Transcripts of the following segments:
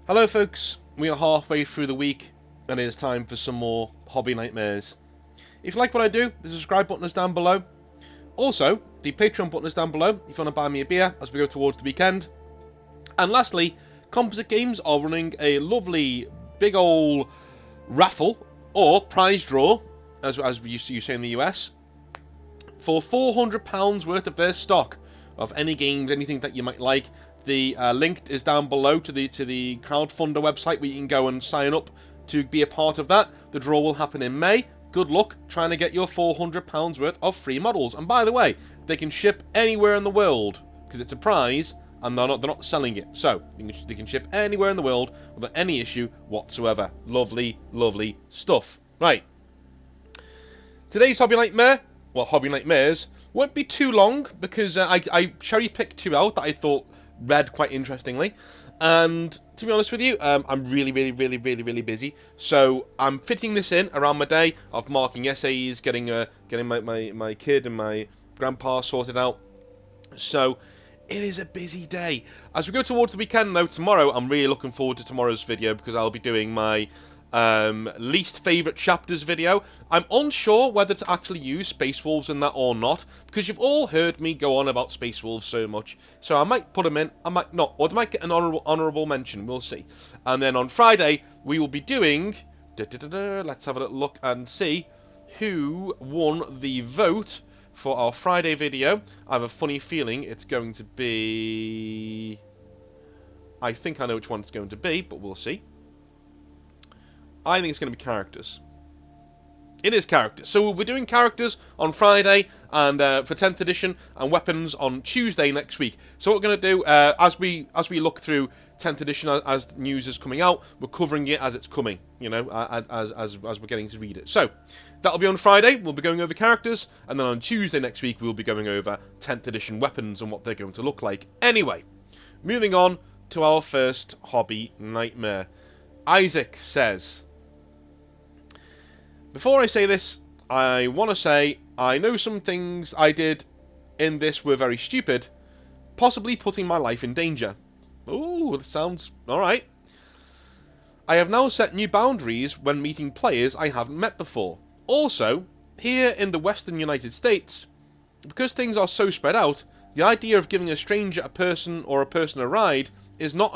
Hello folks, we are halfway through the week and it is time for some more hobby nightmares. If you like what I do, the subscribe button is down below. Also, the Patreon button is down below if you want to buy me a beer as we go towards the weekend. And lastly, Composite Games are running a lovely big old raffle or prize draw, as we used to say in the US, for £400 worth of their stock of any games, anything that you might like. The link is down below to the crowdfunder website where you can go and sign up to be a part of that. The draw will happen in May. Good luck trying to get your £400 worth of free models. And by the way, they can ship anywhere in the world because it's a prize and they're not selling it. So they can ship anywhere in the world without any issue whatsoever. Lovely, lovely stuff. Right. Today's Hobby Nightmare, well, Hobby Nightmares, won't be too long because I cherry-picked two out that I thought read quite interestingly, and to be honest with you, I'm really busy, so I'm fitting this in around my day of marking essays, getting my kid and my grandpa sorted out. So it is a busy day. As we go towards the weekend though, tomorrow, I'm really looking forward to tomorrow's video because I'll be doing my least favourite chapters video. I'm unsure whether to actually use Space Wolves in that or not, because you've all heard me go on about Space Wolves so much. So I might put them in, I might not, or I might get an honourable mention, we'll see. And then on Friday, we will be doing, let's have a little look and see who won the vote for our Friday video. I have a funny feeling it's going to be, I think I know which one it's going to be, but we'll see. I think it's going to be characters. It is characters. So we'll be doing characters on Friday and for 10th edition, and weapons on Tuesday next week. So what we're going to do, as we look through 10th edition as news is coming out, we're covering it as it's coming, you know, as we're getting to read it. So that'll be on Friday. We'll be going over characters, and then on Tuesday next week we'll be going over 10th edition weapons and what they're going to look like. Anyway, moving on to our first hobby nightmare. Isaac says, before I say this, I want to say I know some things I did in this were very stupid, possibly putting my life in danger. Ooh, that sounds alright. I have now set new boundaries when meeting players I haven't met before. Also, here in the Western United States, because things are so spread out, the idea of giving a stranger a person a ride is not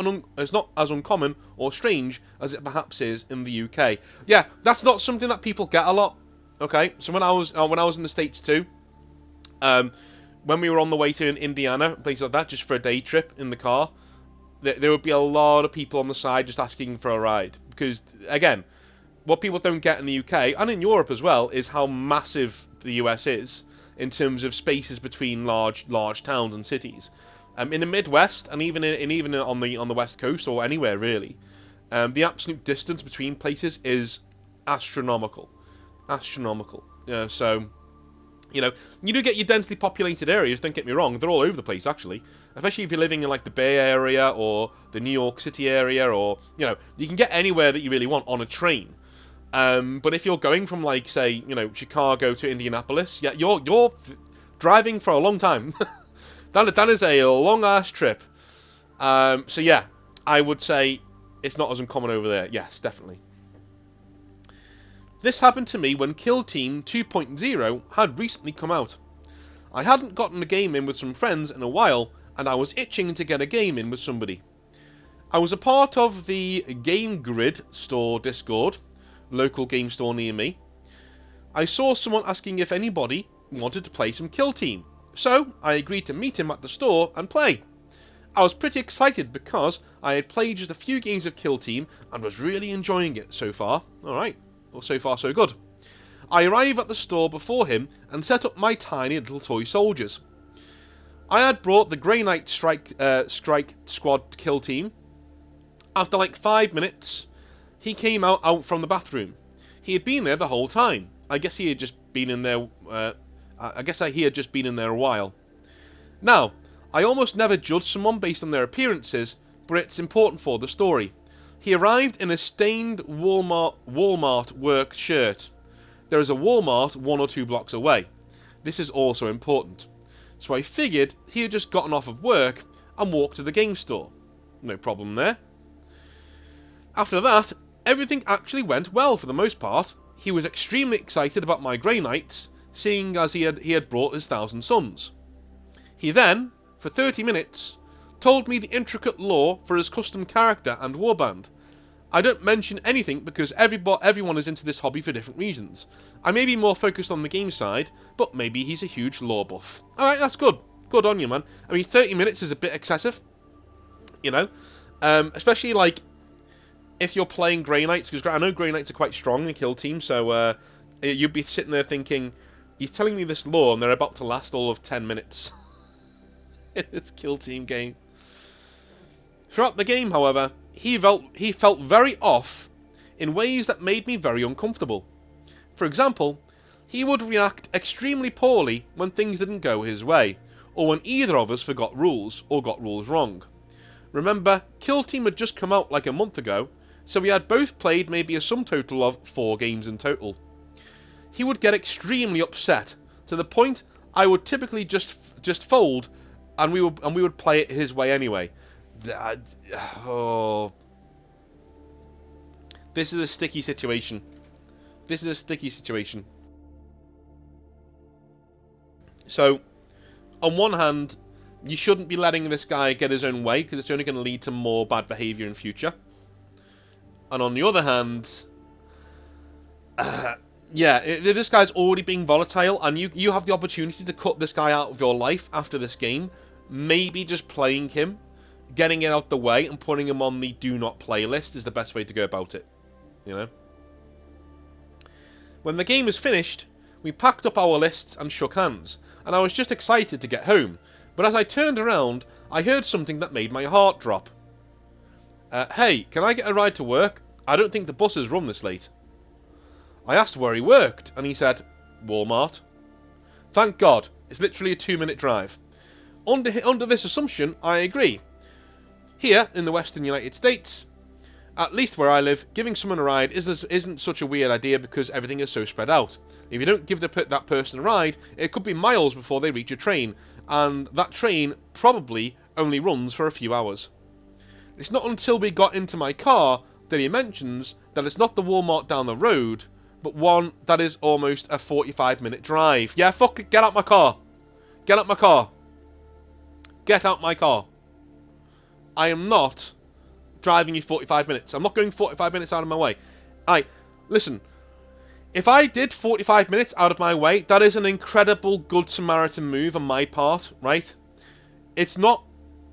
as uncommon or strange as it perhaps is in the UK. Yeah, that's not something that people get a lot. Okay, so when I was in the States too, when we were on the way to Indiana, places like that, just for a day trip in the car, there would be a lot of people on the side just asking for a ride. Because again, what people don't get in the UK and in Europe as well is how massive the US is in terms of spaces between large towns and cities. In the Midwest, and even on the West Coast or anywhere really, the absolute distance between places is astronomical. So, you know, you do get your densely populated areas. Don't get me wrong; they're all over the place actually. Especially if you're living in like the Bay Area or the New York City area, or you know, you can get anywhere that you really want on a train. But if you're going from like say, you know, Chicago to Indianapolis, yeah, you're driving for a long time. That is a long-ass trip. So yeah, I would say it's not as uncommon over there. Yes, definitely. This happened to me when Kill Team 2.0 had recently come out. I hadn't gotten a game in with some friends in a while, and I was itching to get a game in with somebody. I was a part of the Game Grid store Discord, local game store near me. I saw someone asking if anybody wanted to play some Kill Team. So, I agreed to meet him at the store and play. I was pretty excited because I had played just a few games of Kill Team and was really enjoying it so far. Alright, well, so far so good. I arrived at the store before him and set up my tiny little toy soldiers. I had brought the Grey Knight Strike Squad Kill Team. After like 5 minutes, he came out from the bathroom. He had been there the whole time. I guess he had just been in there a while. Now, I almost never judge someone based on their appearances, but it's important for the story. He arrived in a stained Walmart work shirt. There is a Walmart 1 or 2 blocks away. This is also important. So I figured he had just gotten off of work and walked to the game store. No problem there. After that, everything actually went well for the most part. He was extremely excited about my Grey Knights, seeing as he had brought his 1,000 Suns. He then, for 30 minutes, told me the intricate lore for his custom character and warband. I don't mention anything because everyone is into this hobby for different reasons. I may be more focused on the game side, but maybe he's a huge lore buff. Alright, that's good. Good on you, man. I mean, 30 minutes is a bit excessive, you know? Especially, like, if you're playing Grey Knights, because I know Grey Knights are quite strong in kill team, so you'd be sitting there thinking, he's telling me this lore and they're about to last all of 10 minutes. In this kill team game. Throughout the game, however, he felt very off in ways that made me very uncomfortable. For example, he would react extremely poorly when things didn't go his way, or when either of us forgot rules or got rules wrong. Remember, Kill Team had just come out like a month ago, so we had both played maybe a sum total of 4 games in total. He would get extremely upset, to the point I would typically just fold, and we would play it his way anyway. Oh, this is a sticky situation. This is a sticky situation. So, on one hand, you shouldn't be letting this guy get his own way, because it's only going to lead to more bad behaviour in future. And on the other hand, yeah, this guy's already being volatile, and you have the opportunity to cut this guy out of your life after this game. Maybe just playing him, getting it out the way, and putting him on the do not play list is the best way to go about it. You know? When the game was finished, we packed up our lists and shook hands, and I was just excited to get home. But as I turned around, I heard something that made my heart drop. Hey, can I get a ride to work? I don't think the buses run this late. I asked where he worked, and he said, Walmart. Thank God, it's literally a 2-minute drive. Under this assumption, I agree. Here, in the western United States, at least where I live, giving someone a ride isn't such a weird idea because everything is so spread out. If you don't give that person a ride, it could be miles before they reach a train, and that train probably only runs for a few hours. It's not until we got into my car that he mentions that it's not the Walmart down the road, but one that is almost a 45-minute drive. Yeah, fuck it, get out my car. Get out my car. Get out my car. I am not driving you 45 minutes. I'm not going 45 minutes out of my way. Listen, if I did 45 minutes out of my way, that is an incredible Good Samaritan move on my part, right? It's not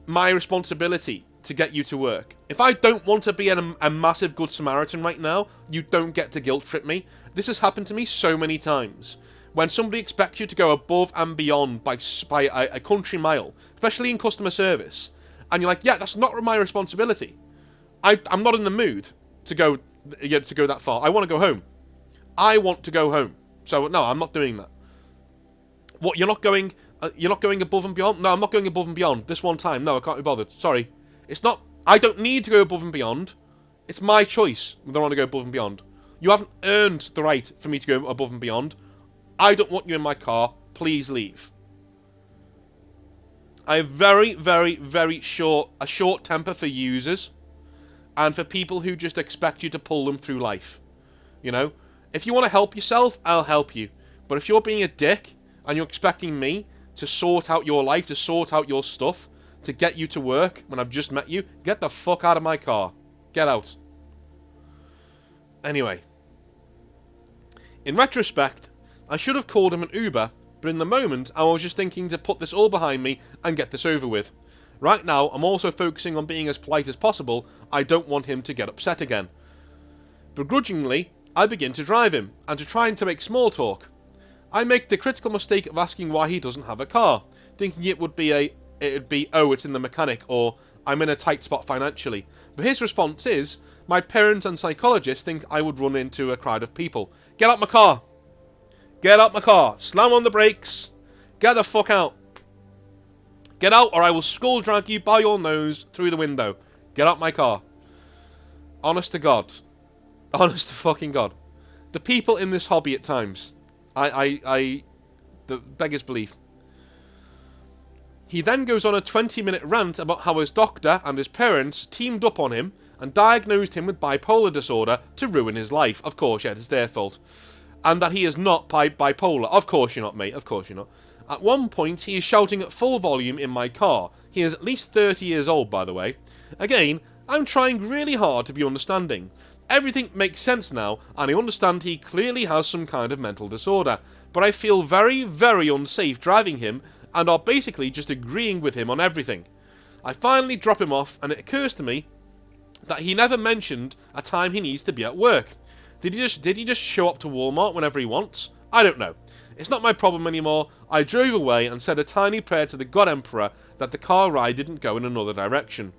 my responsibility to get you to work. If I don't want to be a massive Good Samaritan right now, you don't get to guilt trip me. This has happened to me so many times. When somebody expects you to go above and beyond by a country mile, especially in customer service, and you're like, yeah, that's not my responsibility. I'm not in the mood to go that far. I want to go home. I want to go home. So no, I'm not doing that. What, you're not going above and beyond? No, I'm not going above and beyond this one time. No, I can't be bothered. Sorry. It's not, I don't need to go above and beyond. It's my choice whether I want to go above and beyond. You haven't earned the right for me to go above and beyond. I don't want you in my car. Please leave. I have very, very, very short temper for users, and for people who just expect you to pull them through life. You know? If you want to help yourself, I'll help you. But if you're being a dick, and you're expecting me to sort out your life, to sort out your stuff, to get you to work when I've just met you, get the fuck out of my car. Get out. Anyway. In retrospect, I should have called him an Uber, but in the moment, I was just thinking to put this all behind me and get this over with. Right now, I'm also focusing on being as polite as possible. I don't want him to get upset again. Begrudgingly, I begin to drive him, and to try to make small talk. I make the critical mistake of asking why he doesn't have a car, thinking it would be, oh, it's in the mechanic, or I'm in a tight spot financially. But his response is, my parents and psychologists think I would run into a crowd of people. Get out my car! Get out my car! Slam on the brakes! Get the fuck out! Get out, or I will skull drag you by your nose through the window. Get out my car. Honest to God. Honest to fucking God. The people in this hobby at times. The beggar's belief. He then goes on a 20-minute rant about how his doctor and his parents teamed up on him and diagnosed him with bipolar disorder to ruin his life. Of course, yeah, it's their fault. And that he is not bipolar. Of course you're not, mate. Of course you're not. At one point, he is shouting at full volume in my car. He is at least 30 years old, by the way. Again, I'm trying really hard to be understanding. Everything makes sense now, and I understand he clearly has some kind of mental disorder. But I feel very, very unsafe driving him, and are basically just agreeing with him on everything. I finally drop him off, and it occurs to me that he never mentioned a time he needs to be at work. Did he just show up to Walmart whenever he wants? I don't know. It's not my problem anymore. I drove away and said a tiny prayer to the God Emperor that the car ride didn't go in another direction.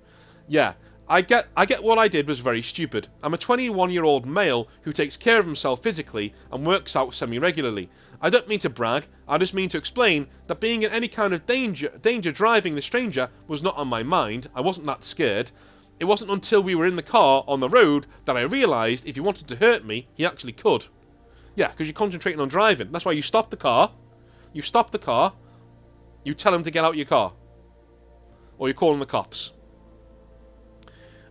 Yeah, I get what I did was very stupid. I'm a 21-year-old male who takes care of himself physically and works out semi-regularly. I don't mean to brag, I just mean to explain that being in any kind of danger driving the stranger was not on my mind. I wasn't that scared. It wasn't until we were in the car on the road that I realised if he wanted to hurt me, he actually could. Yeah, because you're concentrating on driving. That's why you stop the car. You stop the car. You tell him to get out of your car. Or you're calling the cops.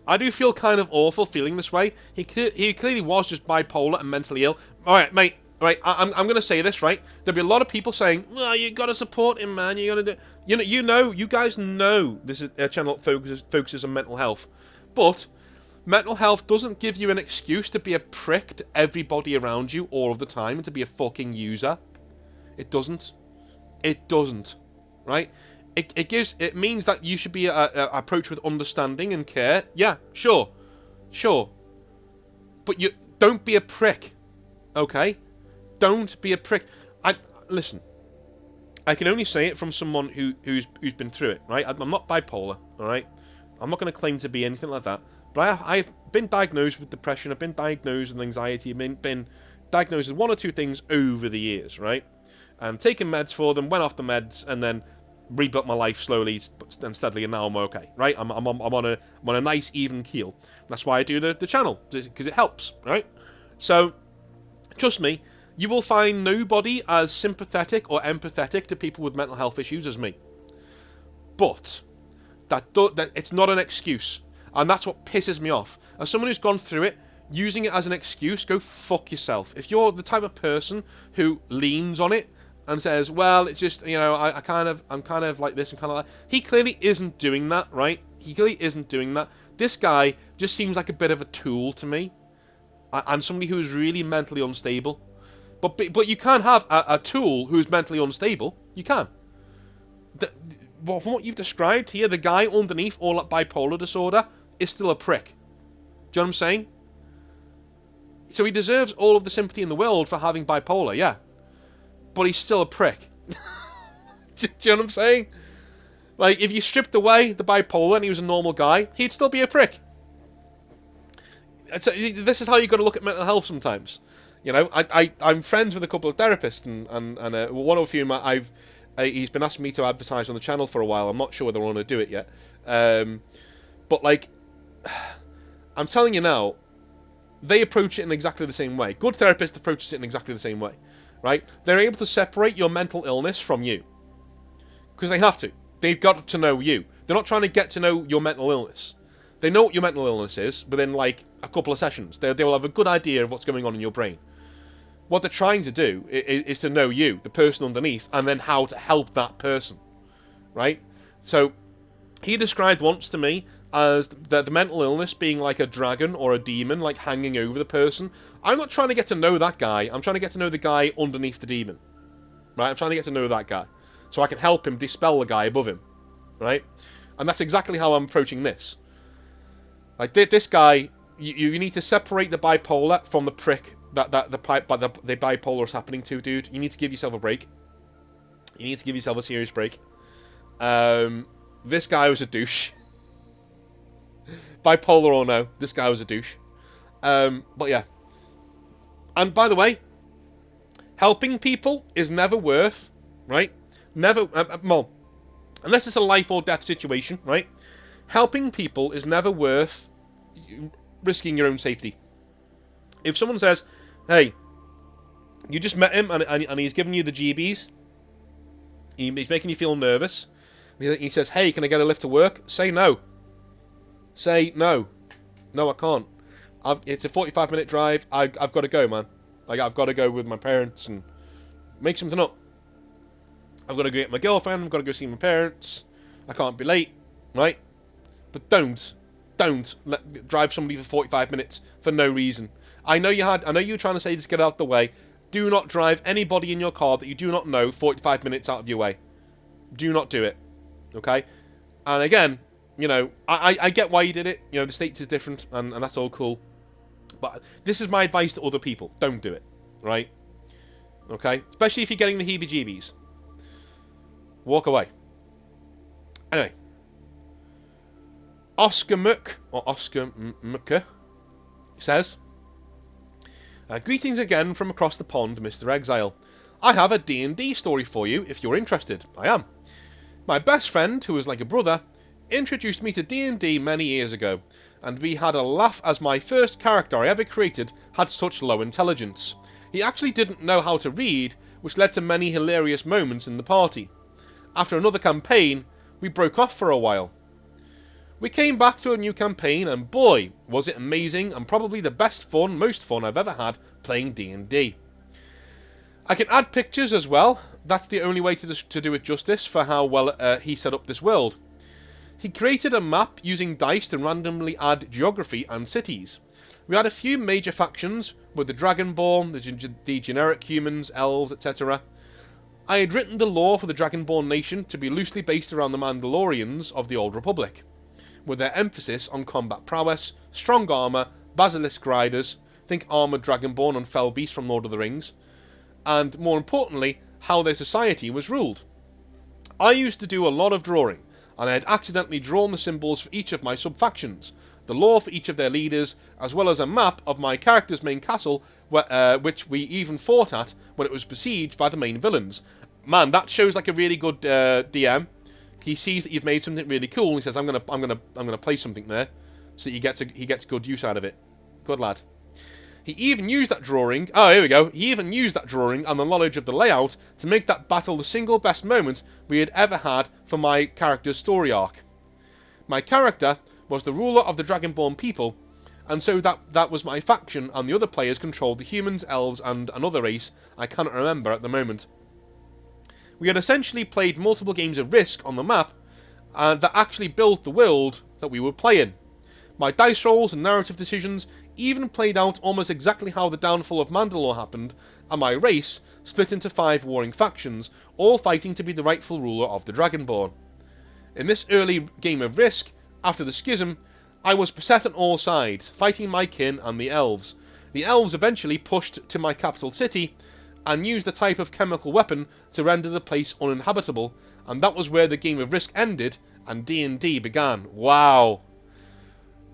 I do feel kind of awful feeling this way. He clearly was just bipolar and mentally ill. Alright, mate. Right, I'm going to say this, right? There'll be a lot of people saying, well, you got to support him, man. You got to do... You guys know this is a channel that focuses on mental health. But mental health doesn't give you an excuse to be a prick to everybody around you all of the time and to be a fucking user. It doesn't. It doesn't. Right? It means that you should be approached with understanding and care. Yeah, sure. Sure. But you don't be a prick. Okay? Don't be a prick. Listen. I can only say it from someone who's been through it, right? I'm not bipolar, all right? I'm not going to claim to be anything like that. But I've been diagnosed with depression. I've been diagnosed with anxiety. I've been diagnosed with one or two things over the years, right? And taken meds for them, went off the meds, and then rebuilt my life slowly and steadily, and now I'm okay, right? I'm on a nice even keel. That's why I do the channel, because it helps, right? So, trust me, you will find nobody as sympathetic or empathetic to people with mental health issues as me. But that it's not an excuse, and that's what pisses me off. As someone who's gone through it, using it as an excuse, go fuck yourself. If you're the type of person who leans on it and says, well, it's just, I'm kind of like this and kind of like... He clearly isn't doing that, right? He clearly isn't doing that. This guy just seems like a bit of a tool to me. And somebody who is really mentally unstable. But you can have a tool who's mentally unstable. You can. Well, from what you've described here, the guy underneath all that bipolar disorder is still a prick. Do you know what I'm saying? So he deserves all of the sympathy in the world for having bipolar, yeah. But he's still a prick. Do you know what I'm saying? Like, if you stripped away the bipolar and he was a normal guy, he'd still be a prick. So this is how you got to look at mental health sometimes. I'm friends with a couple of therapists, and one of whom he's been asking me to advertise on the channel for a while. I'm not sure whether I want to do it yet. But, like, I'm telling you now, they approach it in exactly the same way. Good therapist approaches it in exactly the same way, right? They're able to separate your mental illness from you. Because they have to. They've got to know you. They're not trying to get to know your mental illness. They know what your mental illness is within, like, a couple of sessions. They will have a good idea of what's going on in your brain. What they're trying to do is to know you, the person underneath, and then how to help that person, right? So, he described once to me as the mental illness being like a dragon or a demon, like hanging over the person. I'm not trying to get to know that guy. I'm trying to get to know the guy underneath the demon, right? I'm trying to get to know that guy, so I can help him dispel the guy above him, right? And that's exactly how I'm approaching this. Like, this guy, you need to separate the bipolar from the prick that the bipolar is happening to, dude. You need to give yourself a break. You need to give yourself a serious break. This guy was a douche. Bipolar or no, this guy was a douche. But yeah. And by the way, helping people is never worth, right? Never, well, unless it's a life or death situation, right? Helping people is never worth risking your own safety. If someone says, hey, you just met him and he's giving you the GBs, he's making you feel nervous, he says, hey, can I get a lift to work? Say no. Say no. No, I can't. It's a 45-minute drive. I've got to go, man. Like, I've got to go with my parents and make something up. I've got to go get my girlfriend. I've got to go see my parents. I can't be late, right? But don't drive somebody for 45 minutes for no reason. I know you were trying to say just get out the way. Do not drive anybody in your car that you do not know 45 minutes out of your way. Do not do it. Okay? And again, you know, I get why you did it. You know, the States is different, and that's all cool. But this is my advice to other people. Don't do it. Right? Okay? Especially if you're getting the heebie-jeebies. Walk away. Anyway. Oscar Mucker says, greetings again from across the pond, Mr. Exile. I have a D&D story for you if you're interested. I am. My best friend, who is like a brother, introduced me to D&D many years ago, and we had a laugh as my first character I ever created had such low intelligence. He actually didn't know how to read, which led to many hilarious moments in the party. After another campaign, we broke off for a while. We came back to a new campaign, and boy, was it amazing and probably the most fun I've ever had playing D&D. I can add pictures as well. That's the only way to do it justice for how well he set up this world. He created a map using dice to randomly add geography and cities. We had a few major factions with the Dragonborn, the generic humans, elves, etc. I had written the lore for the Dragonborn nation to be loosely based around the Mandalorians of the Old Republic, with their emphasis on combat prowess, strong armour, basilisk riders, think armoured Dragonborn and fell beast from Lord of the Rings, and more importantly, how their society was ruled. I used to do a lot of drawing, and I had accidentally drawn the symbols for each of my sub-factions, the lore for each of their leaders, as well as a map of my character's main castle, which we even fought at when it was besieged by the main villains. Man, that shows like a really good DM. He sees that you've made something really cool, and he says, "I'm gonna play something there," so he gets good use out of it. Good lad. He even used that drawing. Oh, here we go. He even used that drawing and the knowledge of the layout to make that battle the single best moment we had ever had for my character's story arc. My character was the ruler of the Dragonborn people, and so that was my faction, and the other players controlled the humans, elves, and another race I cannot remember at the moment. We had essentially played multiple games of Risk on the map that actually built the world that we were playing. My dice rolls and narrative decisions even played out almost exactly how the downfall of Mandalore happened, and my race split into 5 warring factions, all fighting to be the rightful ruler of the Dragonborn. In this early game of Risk, after the schism, I was beset on all sides, fighting my kin and the elves. The elves eventually pushed to my capital city, and used a type of chemical weapon to render the place uninhabitable, and that was where the game of Risk ended, and D&D began. Wow.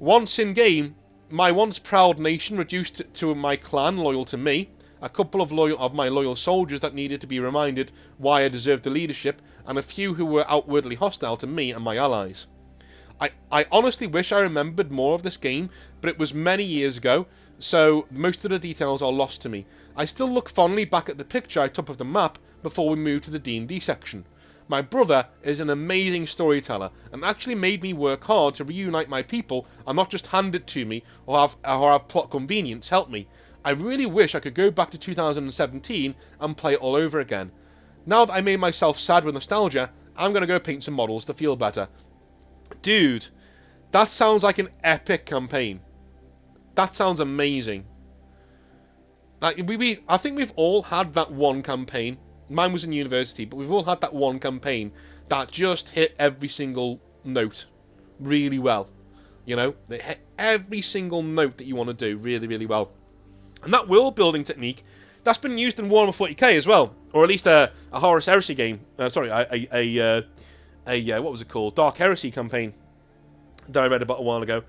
Once in-game, my once proud nation reduced to my clan loyal to me, a couple of my loyal soldiers that needed to be reminded why I deserved the leadership, and a few who were outwardly hostile to me and my allies. I honestly wish I remembered more of this game, but it was many years ago, so most of the details are lost to me. I still look fondly back at the picture I took of the map before we moved to the D&D section. My brother is an amazing storyteller, and actually made me work hard to reunite my people and not just hand it to me or have plot convenience help me. I really wish I could go back to 2017 and play it all over again. Now that I made myself sad with nostalgia, I'm going to go paint some models to feel better. Dude, that sounds like an epic campaign. That sounds amazing. Like I think we've all had that one campaign. Mine was in university, but we've all had that one campaign that just hit every single note really well. You know, they hit every single note that you want to do really, really well. And that world building technique, that's been used in Warhammer 40k as well, or at least a Horus Heresy game. What was it called? Dark Heresy campaign that I read about a while ago,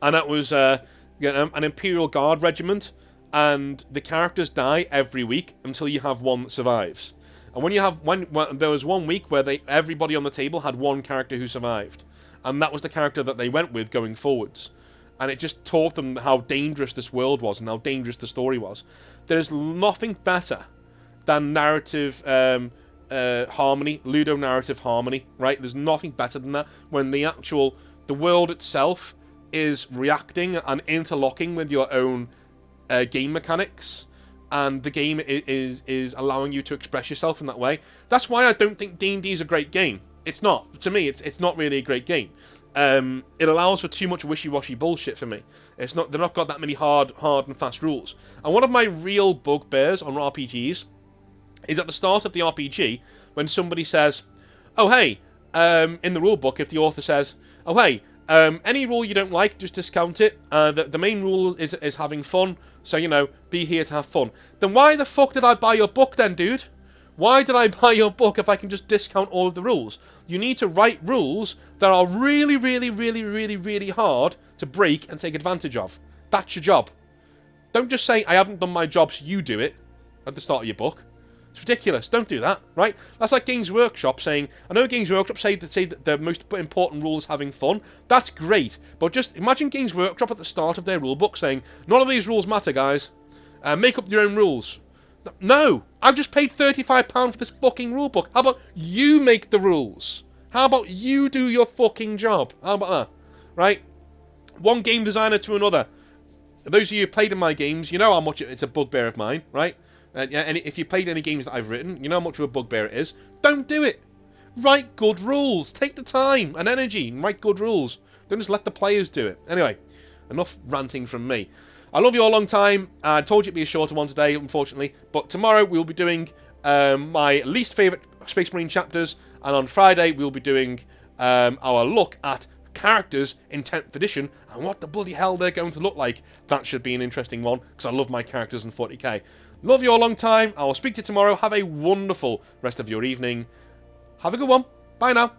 and that was an Imperial Guard regiment, and the characters die every week until you have one that survives. And when there was one week where everybody on the table had one character who survived, and that was the character that they went with going forwards. And it just taught them how dangerous this world was and how dangerous the story was. There's nothing better than narrative harmony, ludo-narrative harmony, right? There's nothing better than that when the world itself is reacting and interlocking with your own game mechanics, and the game is allowing you to express yourself in that way. That's why I don't think D&D is a great game. It's not. To me, it's not really a great game. It allows for too much wishy-washy bullshit for me. They've not got that many hard and fast rules. And one of my real bugbears on RPGs is at the start of the RPG when somebody says, "Oh hey," in the rule book, if the author says, "Oh hey, any rule you don't like, just discount it. The main rule is having fun, so, you know, be here to have fun." Then why the fuck did I buy your book then, dude? Why did I buy your book if I can just discount all of the rules? You need to write rules that are really, really, really, really, really hard to break and take advantage of. That's your job. Don't just say, "I haven't done my job, so you do it," at the start of your book. It's ridiculous. Don't do that, right? That's like Games Workshop saying, I know Games Workshop say that the most important rule is having fun. That's great. But just imagine Games Workshop at the start of their rule book saying, "None of these rules matter, guys. Make up your own rules." No! I've just paid £35 for this fucking rule book. How about you make the rules? How about you do your fucking job? How about that? Right? One game designer to another. Those of you who played in my games, you know how much it's a bugbear of mine, right? And if you played any games that I've written, you know how much of a bugbear it is. Don't do it. Write good rules. Take the time and energy and write good rules. Don't just let the players do it. Anyway, enough ranting from me. I love you all a long time. I told you it'd be a shorter one today, unfortunately. But tomorrow we'll be doing my least favourite Space Marine chapters. And on Friday we'll be doing our look at characters in 10th edition and what the bloody hell they're going to look like. That should be an interesting one because I love my characters in 40k. Love you all a long time. I will speak to you tomorrow. Have a wonderful rest of your evening. Have a good one. Bye now.